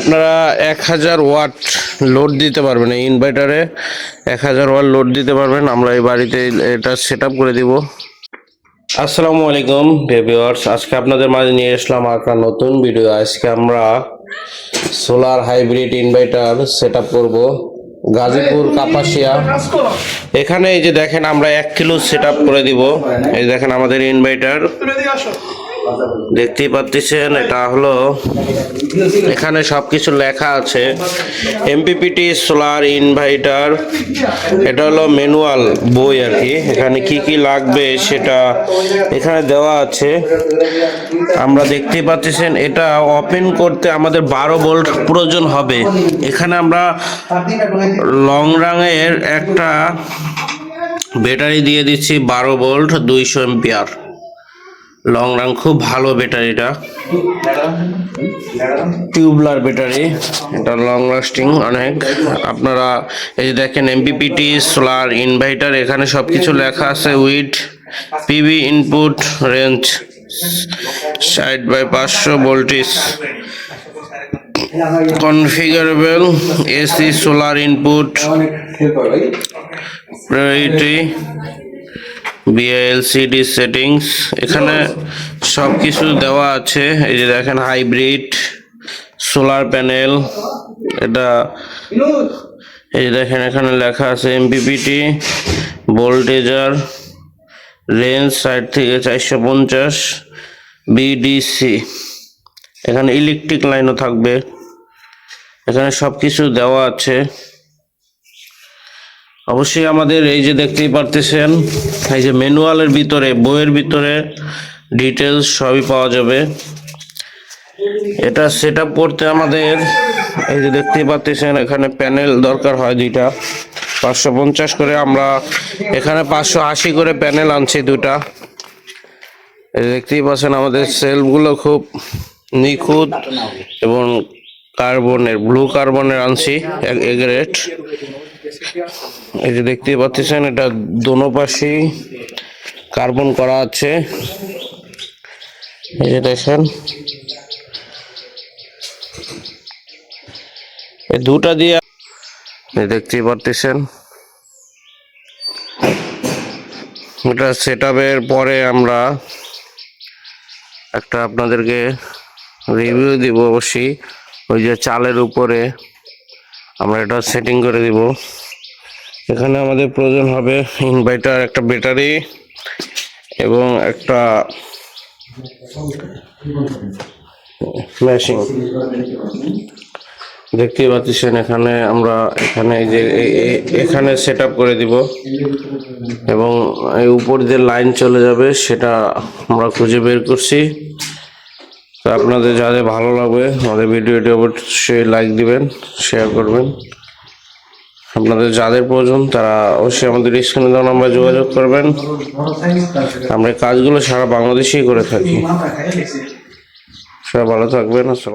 আপনারা 1000 watt load দিতে পারবেন, এই ইনভার্টারে 1000 ওয়াট লোড দিতে পারবেন। আমরা এই বাড়িতে এটা সেট আপ করে দিব। আসসালামু আলাইকুম ভিউয়ার্স, আজকে আপনাদের মাঝে নিয়ে আসলাম একটা নতুন ভিডিও। আজকে আমরা solar hybrid inverter set up করবো গাজীপুর কাপাসিয়া। এখানে এই যে দেখেন, আমরা 1 কিলো সেট আপ করে দিব। এই দেখেন আমাদের ইনভার্টার, দেখতেই পাচ্ছেন। এটা হলো, এখানে সবকিছু লেখা আছে এমপিপিটি সোলার ইনভার্টার। এটা হলো ম্যানুয়াল বই আর কি, এখানে কি কি লাগবে সেটা এখানে দেওয়া আছে। আমরা দেখতেই পাচ্ছেন এটা ওপেন করতে আমাদের 12 ভোল্ট প্রয়োজন হবে। এখানে আমরা লং রাঙের একটা ব্যাটারি দিয়ে দিচ্ছি 12 ভোল্ট 200 এম্পিয়ার। লং রাং খুব ভালো ব্যাটারিটা, টিউবলার ব্যাটারি, এটা লং লাস্টিং অনেক। আপনারা এই যে দেখেন এমপিপিটি সোলার ইনভার্টার, এখানে সবকিছু লেখা আছে। With PV input range 60/500 voltage, configurable AC solar input, priority BLDC settings, এখানে সব কিছু দেওয়া আছে। এই যে দেখেন হাইব্রিড সোলার প্যানেল, এটা এই যে দেখেন এখানে লেখা আছে এমপিপিটি ভোল্টেজার রেঞ্জ 60 থেকে 450 বিডিসি। এখানে ইলেকট্রিক লাইনও থাকবে, এখানে সব কিছু দেওয়া আছে। অবশ্যই আমাদের এই যে দেখতেই পারতেছেন, এই যে ম্যানুয়ালের ভিতরে, বইয়ের ভিতরে ডিটেলস সবই পাওয়া যাবে। এটা সেট আপ করতে আমাদের এই যে দেখতেই পাচ্ছেন, এখানে প্যানেল দরকার হয় 2টা, 550 করে। আমরা এখানে 580 করে প্যানেল আনছি 2টা। এই দেখতেই পাচ্ছেন আমাদের সেলগুলো খুব নিখুঁত এবং কার্বনের, ব্লু কার্বনের আনছি এ গ্রেড। এই যে দেখতেই পাচ্ছেন, এটা দোনো পাশেই কার্বন করা আছে। এই যে দেখেন, এই 2টা দিয়ে দেখতেই পাচ্ছেন। এটা সেট আপের পরে আমরা একটা আপনাদেরকে রিভিউ দিব অবশ্যই। ওই যে চালের উপরে আমরা এটা সেটিং করে দিব। এখানে আমাদের প্রয়োজন হবে ইনভার্টার, একটা ব্যাটারি এবং একটা মেশিন। দেখতেই পাচ্ছেন এখানে আমরা এই যে এখানে সেট আপ করে দিব এবং এই উপর যে লাইন চলে যাবে সেটা আমরা খুঁজে বের করছি। তো আপনাদের যাদের ভালো লাগবে আমাদের ভিডিওটি অবশ্যই লাইক দিবেন, শেয়ার করবেন। আপনাদের যাদের প্রয়োজন তারা অবশ্যই আমাদের স্ক্রিনে দেওয়া নাম্বারে যোগাযোগ করবেন। আমরা কাজগুলো সারা বাংলাদেশেই করে থাকি। সবাই ভালো থাকবেন। আসসালাম।